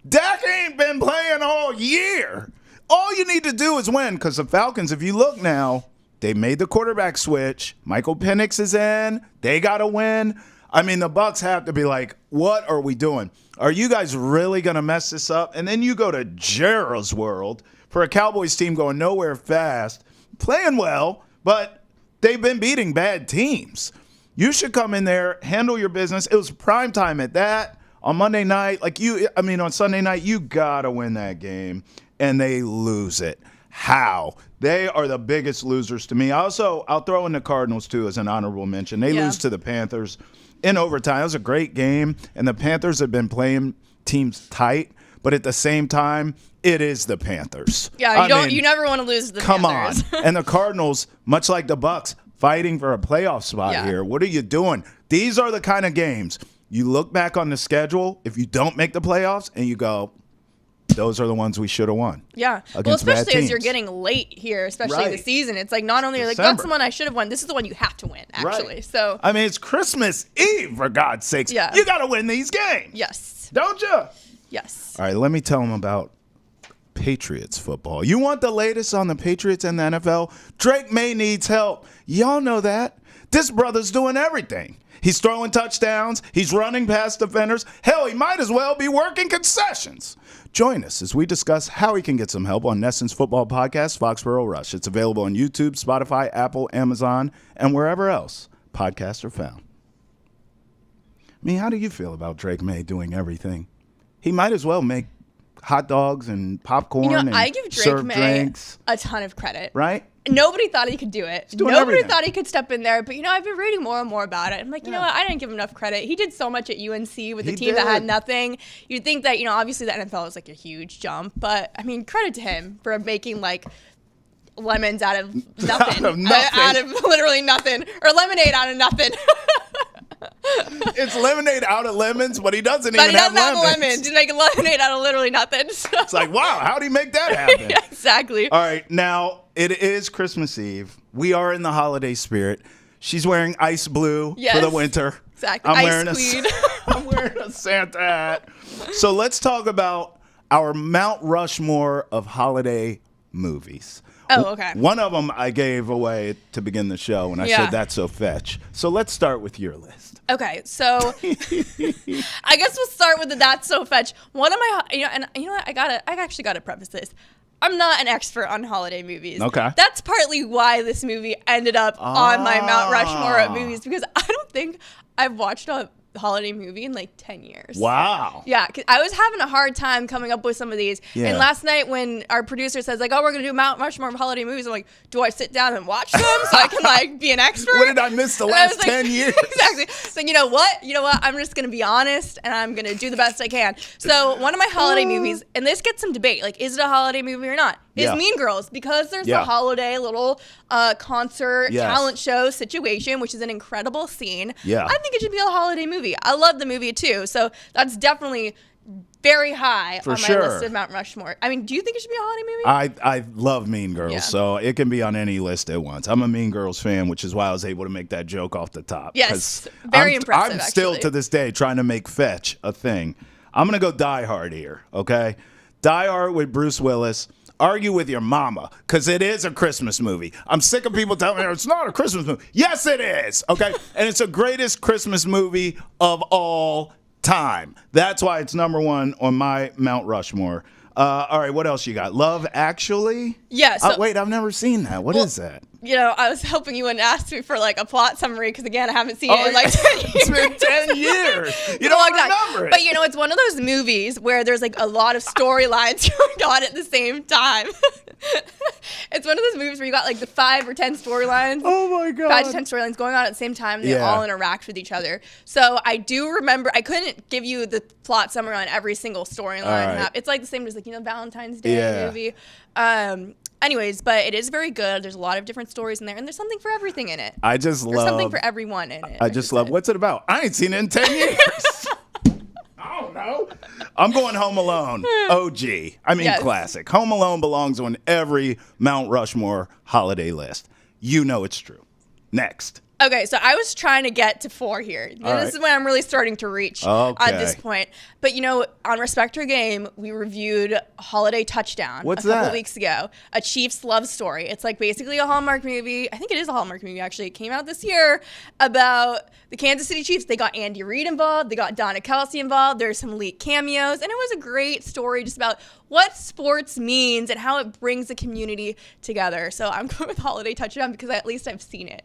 Dak ain't been playing all year. all you need to do is win, because the Falcons, if you look now, they made the quarterback switch. Michael Penix is in. They got to win. I mean, the Bucs have to be like, what are we doing? Are you guys really going to mess this up? And then you go to Gerald's World for a Cowboys team going nowhere fast, playing well, but they've been beating bad teams. You should come in there, handle your business. It was prime time at that. On Monday night, on Sunday night, you got to win that game, and they lose it. How? They are the biggest losers to me. I'll throw in the Cardinals, too, as an honorable mention. They lose to the Panthers in overtime. It was a great game, and the Panthers have been playing teams tight, but at the same time, it is the Panthers. Yeah, you never want to lose to the Panthers. Come on. And the Cardinals, much like the Bucs, fighting for a playoff spot here. What are you doing? These are the kind of games you look back on the schedule if you don't make the playoffs and you go, those are the ones we should have won. Yeah. Well, especially as you're getting late here, especially in the season. It's like not only you're like, that's the one I should have won. This is the one you have to win, actually. Right. So I mean, it's Christmas Eve, for God's sakes. Yeah. You got to win these games. Yes. Don't you? Yes. All right, let me tell them about Patriots football. You want the latest on the Patriots and the NFL? Drake May needs help. Y'all know that. This brother's doing everything. He's throwing touchdowns. He's running past defenders. Hell, he might as well be working concessions. Join us as we discuss how he can get some help on Nesson's football podcast, Foxborough Rush. It's available on YouTube, Spotify, Apple, Amazon, and wherever else podcasts are found. I mean, how do you feel about Drake May doing everything? He might as well make hot dogs and popcorn and I give Drake serve May drinks. a ton of credit. Right? Nobody thought he could do it. Nobody Nobody thought he could step in there. But, I've been reading more and more about it. I'm like, you know what? I didn't give him enough credit. He did so much at UNC with a team that had nothing. You'd think that, obviously the NFL is like a huge jump. But, I mean, credit to him for making, like, lemons out of nothing. Out of literally nothing. Or lemonade out of nothing. It's lemonade out of lemons, but he doesn't even have lemons. He's making lemonade out of literally nothing. So. It's like, wow, how'd he make that happen? Yeah, exactly. All right, now it is Christmas Eve. We are in the holiday spirit. She's wearing ice blue for the winter. Exactly. I'm wearing a Santa hat. So let's talk about our Mount Rushmore of holiday movies. Oh, okay. One of them I gave away to begin the show, and I said that's so fetch. So let's start with your list. Okay, so I guess we'll start with the that's so fetch. One of my, what? I actually gotta preface this. I'm not an expert on holiday movies. Okay. That's partly why this movie ended up on my Mount Rushmore of movies, because I don't think I've watched a holiday movie in like 10 years. Wow. Yeah, 'cause I was having a hard time coming up with some of these. Yeah. And last night when our producer says like, oh, we're going to do Mount Rushmore of holiday movies, I'm like, do I sit down and watch them so I can like be an expert? What did I miss the last 10 years? Exactly. So you know what? I'm just going to be honest and I'm going to do the best I can. So one of my holiday movies, and this gets some debate, like is it a holiday movie or not? Is Mean Girls, because there's the holiday little concert talent show situation, which is an incredible scene. Yeah. I think it should be a holiday movie. I love the movie too, so that's definitely very high on my list of Mount Rushmore. I mean, do you think it should be a holiday movie? I love Mean Girls, so it can be on any list at once. I'm a Mean Girls fan, which is why I was able to make that joke off the top. Yes, very impressive. I'm still to this day trying to make fetch a thing. I'm gonna go Die Hard here, okay? Die Hard with Bruce Willis. Argue with your mama, because it is a Christmas movie. I'm sick of people telling me it's not a Christmas movie. Yes, it is, okay? And it's the greatest Christmas movie of all time. That's why it's number one on my Mount Rushmore. All right, what else you got? Love Actually? Yeah. So, wait, I've never seen that. What is that? I was hoping you wouldn't ask me for like a plot summary because again, I haven't seen it in like 10 years. It's been 10 years. You don't remember it. But it's one of those movies where there's like a lot of storylines going on at the same time. It's one of those movies where you got like the 5 or 10 storylines. Oh my God. 5 to 10 storylines going on at the same time. And they all interact with each other. So I do remember, I couldn't give you the plot summary on every single storyline. Right. It's like the same as like, Valentine's Day movie. Anyways, but it is very good. There's a lot of different stories in there, and there's something for everything in it. There's something for everyone in it. I just love. What's it about? I ain't seen it in 10 years. I don't know. I'm going Home Alone. OG. Classic. Home Alone belongs on every Mount Rushmore holiday list. You know it's true. Next. Okay, so I was trying to get to 4 here. This is when I'm really starting to reach at this point. But, on Respect Your Game, we reviewed Holiday Touchdown a couple weeks ago. A Chiefs love story. It's like basically a Hallmark movie. I think it is a Hallmark movie, actually. It came out this year about the Kansas City Chiefs. They got Andy Reid involved. They got Donna Kelsey involved. There's some elite cameos. And it was a great story just about what sports means and how it brings the community together. So I'm going with Holiday Touchdown because at least I've seen it.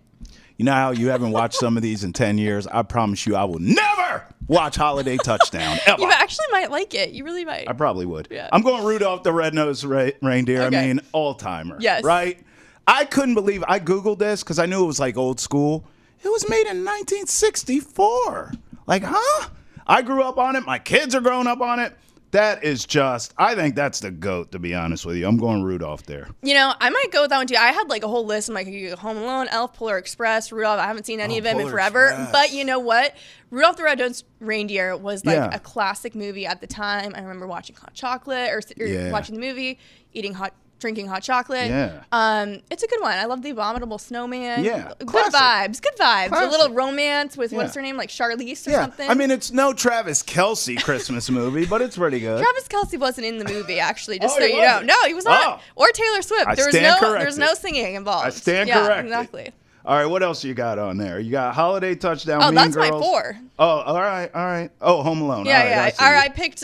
You know how you haven't watched some of these in 10 years? I promise you I will never watch Holiday Touchdown, ever. You actually might like it. You really might. I probably would. Yeah. I'm going Rudolph the Red-Nosed Reindeer. Okay. I mean, all-timer. Yes. Right? I couldn't believe I Googled this because I knew it was like old school. It was made in 1964. Like, huh? I grew up on it. My kids are growing up on it. That is just, I think that's the GOAT, to be honest with you. I'm going Rudolph there. I might go with that one too. I had like a whole list. I'm like, Home Alone, Elf, Polar Express, Rudolph. I haven't seen any of them in forever. Express. But you know what? Rudolph the Red-Nosed Reindeer was like a classic movie at the time. I remember watching hot chocolate or watching the movie, drinking hot chocolate. Yeah. It's a good one. I love the Abominable Snowman. Yeah. Good Classic. vibes. Good vibes. Classic. A little romance with, what's her name? Like Charlize or something. I mean, it's no Travis Kelce Christmas movie, but it's pretty good. Travis Kelce wasn't in the movie, actually, just Oh, so he you know. wasn't? No, he was not. Oh. Or Taylor Swift. I There was no singing involved. I stand corrected. Exactly. All right, what else you got on there? You got Holiday Touchdown, Oh, Mean that's Girls. my 4. Oh, all right. Oh, Home Alone. Yeah, all right, yeah. I see. I picked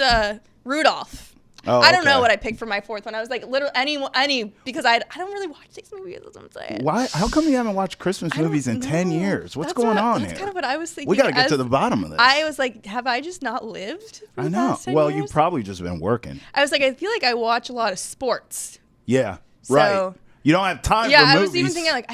Rudolph. Oh, I don't know okay. what I picked for my 4th one. I was like, any because I don't really watch these movies, that's what I'm saying. Why? How come you haven't watched Christmas movies in 10 years? What's going on here? That's kind of what I was thinking. We got to get to the bottom of this. I was like, have I just not lived for I the know. past 10 Well, years? you've probably just been working. I was like, I feel like I watch a lot of sports. Yeah, So- right. You don't have time for movies. I was even thinking like,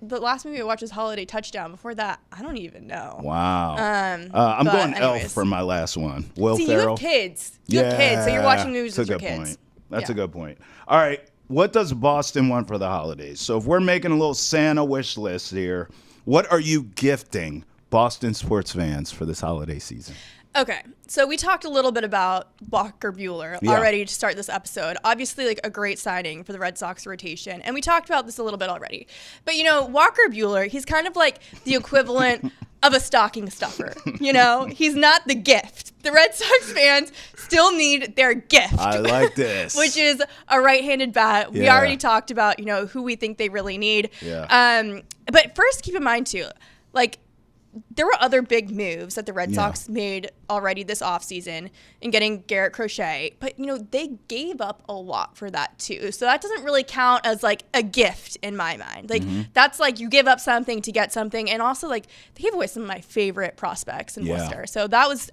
the last movie I watched was Holiday Touchdown. Before that, I don't even know. Wow. I'm but going anyways. Elf for my last one. Will See, Ferrell. you have kids. You have kids, so you're watching movies with your kids. That's a good point. All right. What does Boston want for the holidays? So if we're making a little Santa wish list here, what are you gifting Boston sports fans for this holiday season? Okay, so we talked a little bit about Walker Buehler already to start this episode. Obviously, like a great signing for the Red Sox rotation, and we talked about this a little bit already. But Walker Buehler, he's kind of like the equivalent of a stocking stuffer. He's not the gift. The Red Sox fans still need their gift. I like this. Which is a right-handed bat. We already talked about who we think they really need. Yeah. But first, keep in mind too, like, there were other big moves that the Red Sox made already this offseason in getting Garrett Crochet. But, they gave up a lot for that, too. So that doesn't really count as, like, a gift in my mind. Like, that's like you give up something to get something. And also, like, they gave away some of my favorite prospects in Worcester. So that was,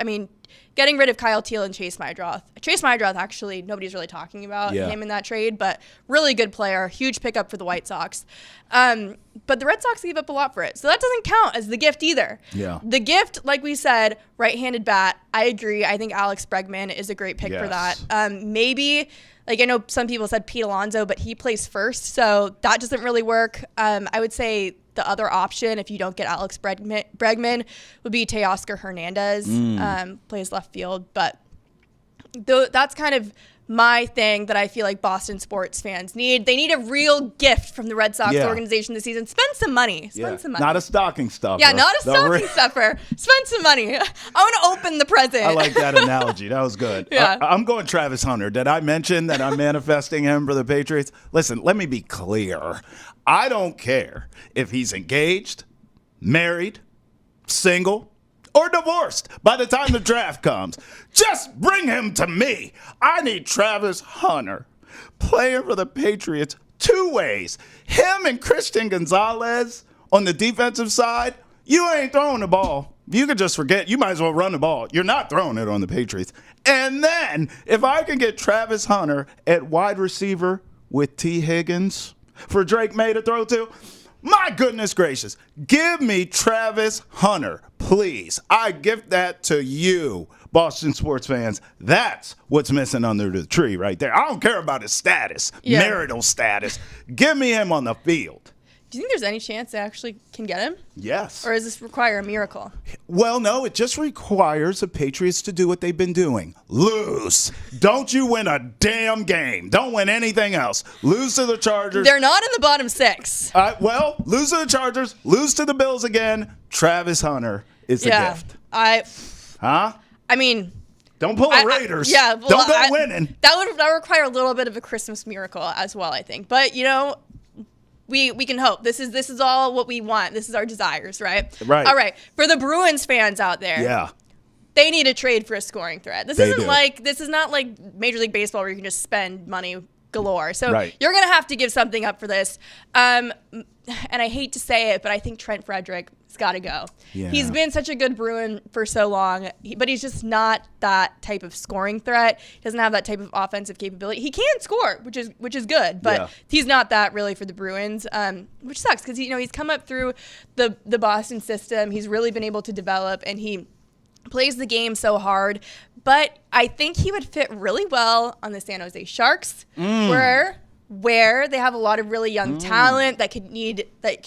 getting rid of Kyle Teal and Chase Mydroth. Chase Mydroth, actually, nobody's really talking about him in that trade, but really good player, huge pickup for the White Sox. But the Red Sox gave up a lot for it. So that doesn't count as the gift either. Yeah. The gift, like we said, right-handed bat, I agree. I think Alex Bregman is a great pick for that. Maybe, like I know some people said Pete Alonso, but he plays first, so that doesn't really work. I would say the other option, if you don't get Alex Bregman, would be Teoscar Hernandez, plays left field. But that's kind of my thing that I feel like Boston sports fans need. They need a real gift from the Red Sox organization this season. Spend some money. Spend some money. Not a stocking stuffer. Yeah, not a stocking stuffer. Spend some money. I want to open the present. I like that analogy. That was good. Yeah. I'm going Travis Hunter. Did I mention that I'm manifesting him for the Patriots? Listen, let me be clear. I don't care if he's engaged, married, single, or divorced by the time the draft comes. Just bring him to me. I need Travis Hunter playing for the Patriots 2 ways. Him and Christian Gonzalez on the defensive side. You ain't throwing the ball. You could just forget. You might as well run the ball. You're not throwing it on the Patriots. And then if I can get Travis Hunter at wide receiver with T. Higgins for Drake May to throw to, my goodness gracious, give me Travis Hunter, please. I gift that to you, Boston sports fans. That's what's missing under the tree right there. I don't care about his status, marital status. Give me him on the field. Do you think there's any chance they actually can get him? Yes. Or does this require a miracle? Well, no, it just requires the Patriots to do what they've been doing. Lose. Don't you win a damn game. Don't win anything else. Lose to the Chargers. They're not in the bottom 6. Well, lose to the Chargers. Lose to the Bills again. Travis Hunter is the gift. I mean... Don't pull the Raiders. Don't go winning. That would require a little bit of a Christmas miracle as well, I think. But, we can hope. This is all what we want. This is our desires, right? Right. All right. For the Bruins fans out there, they need a trade for a scoring threat. This is not like Major League Baseball where you can just spend money galore. So you're gonna have to give something up for this. And I hate to say it, but I think Trent Frederick's got to go. Yeah. He's been such a good Bruin for so long, but he's just not that type of scoring threat. He doesn't have that type of offensive capability. He can score, which is good, but he's not that really for the Bruins, which sucks because he's come up through the Boston system. He's really been able to develop, and he plays the game so hard. But I think he would fit really well on the San Jose Sharks, where they have a lot of really young talent that could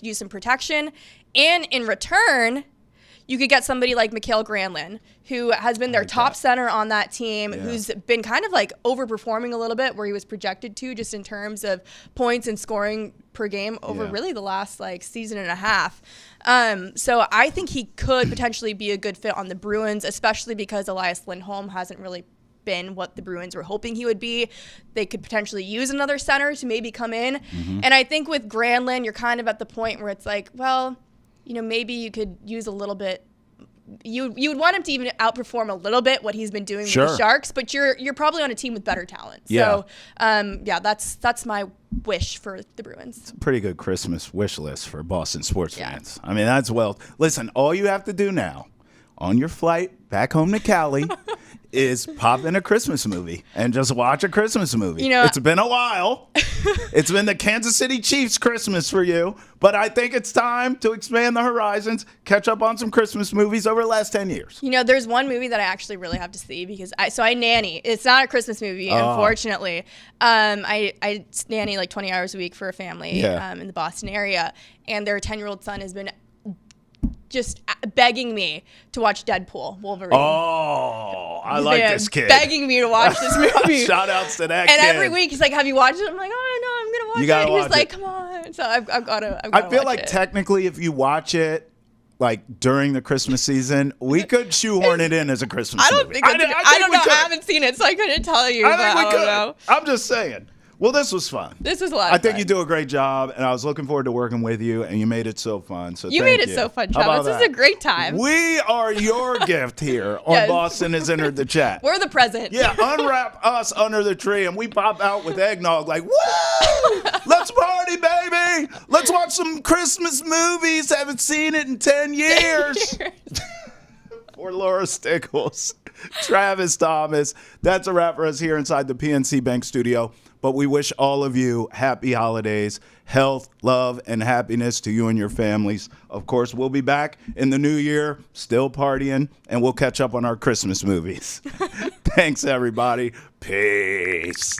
use some protection. And in return, you could get somebody like Mikael Granlund, who has been their top center on that team, who's been kind of like overperforming a little bit where he was projected to just in terms of points and scoring per game over really the last season and a half. So I think he could potentially be a good fit on the Bruins, especially because Elias Lindholm hasn't really been what the Bruins were hoping he would be. They could potentially use another center to maybe come in. And I think with Granlund, you're kind of at the point where it's like, well, maybe you could use a little bit. You would want him to even outperform a little bit what he's been doing with the Sharks, but you're probably on a team with better talent. So that's my wish for the Bruins. It's a pretty good Christmas wish list for Boston sports fans. I mean, listen, all you have to do now on your flight back home to Cali is pop in a Christmas movie and just watch a Christmas movie. It's been a while. It's been the Kansas City Chiefs Christmas for you, but I think it's time to expand the horizons, catch up on some Christmas movies over the last 10 years. There's one movie that I actually really have to see because I nanny. It's not a Christmas movie, unfortunately. I nanny 20 hours a week for a family in the Boston area, and their 10-year-old son has been just begging me to watch Deadpool Wolverine. Oh, I like this kid. Begging me to watch this movie. Shout outs to that kid. And every week he's like, have you watched it? I'm like, oh, no, I'm going to watch it. He's like, come on. So I've got to I feel like technically if you watch it during the Christmas season, we could shoehorn it in as a Christmas movie. I don't know. I haven't seen it, so I couldn't tell you. I think we could. Know. I'm just saying. Well, this was fun. This was a lot of fun. I think you do a great job, and I was looking forward to working with you, and you made it so fun. So you made it so fun, Travis. This is a great time. We are your gift here on Boston Has Entered the Chat. We're the present. Yeah, unwrap us under the tree, and we pop out with eggnog like, woo! Let's party, baby! Let's watch some Christmas movies. Haven't seen it in 10 years. Poor Laura Stickells. Travis Thomas. That's a wrap for us here inside the PNC Bank studio. But we wish all of you happy holidays, health, love, and happiness to you and your families. Of course, we'll be back in the new year, still partying, and we'll catch up on our Christmas movies. Thanks, everybody. Peace.